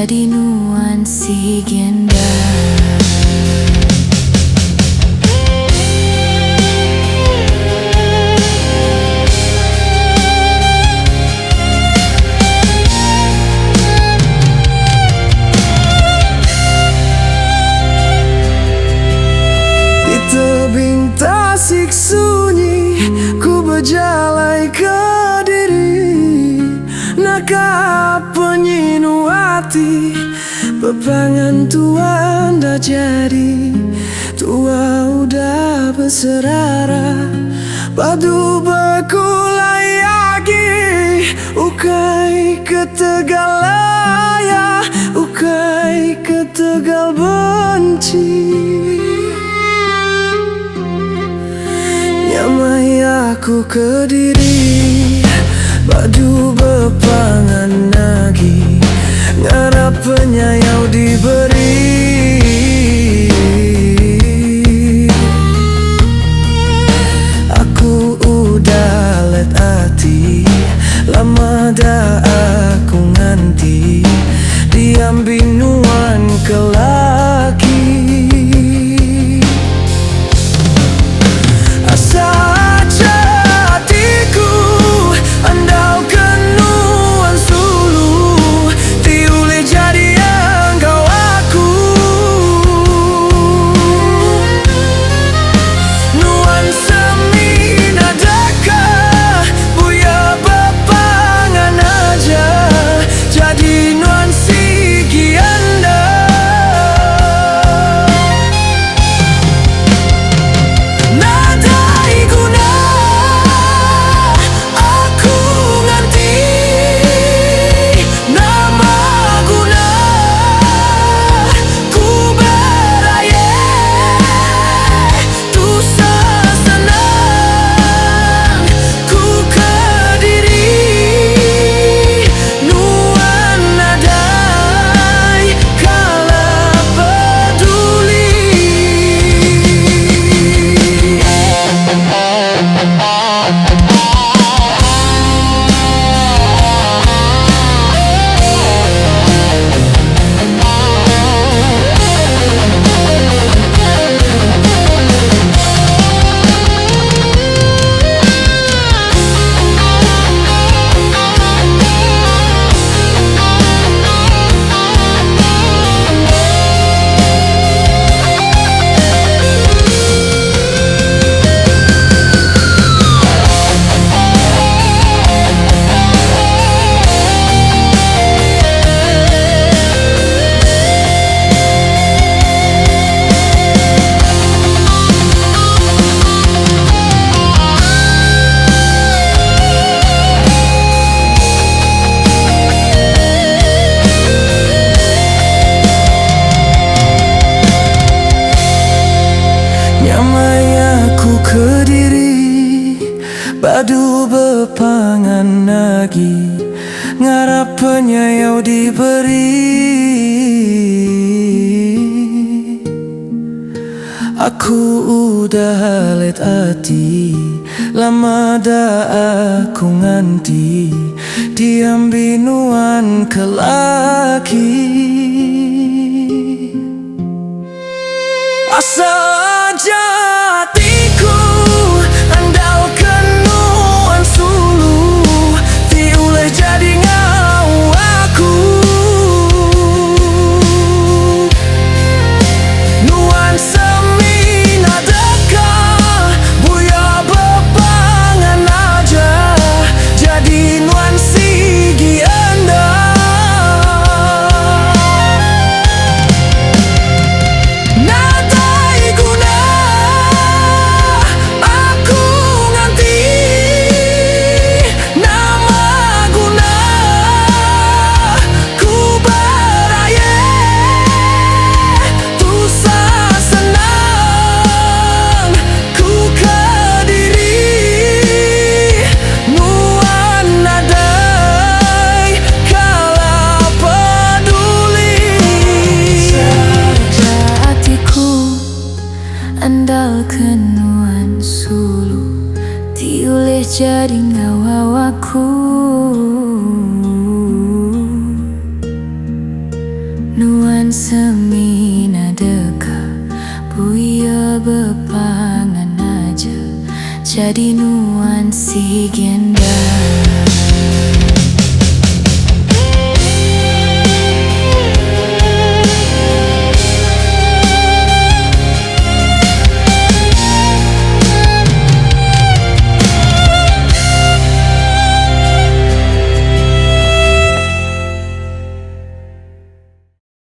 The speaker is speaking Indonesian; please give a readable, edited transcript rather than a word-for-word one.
jadi nuansi genda. Di tebing tasik sunyi ku berjalai ke diri, naka penyinu hati pepangan tua dah jadi. Tua udah berserara padu berkulayagi, ukai ke Tegalaya, ukai ke Tegal benci. Nyamai aku ke diri padu berpangan lagi, ngarap penyayau diberi. Aku udah let hati, lama dah aku nganti, diam binuan kelaki. Asa aja hatiku andalkan nuan sulu, tiulih jadi yang kau aku. Nuan semi nadakah buya bepangan aja, jadi nuan sigi anda. Nadai guna aku nganti, nama guna ku beraya, tu sesenang ku ke diri. Nuan nadai kala peduli. Nyamai aku ke diri padu berpangan lagi, ngarap penyayau diberi. Aku udah let hati, lama dah aku nganti, diam binuan kelaki. Asa aja hatiku andalkan nuan sulu, tiulih jadi ngau aku. Nuan semi nadakah buya bepangan aja, jadi nuan sigi anda. Nadai guna aku nganti, nama guna ku beraya, tu sesenang ku ke diri. Nuan nadai kala peduli. Saja hatiku andalkan nuan sulu, tiulih jadi ngawawaku. jadi nuansi genda.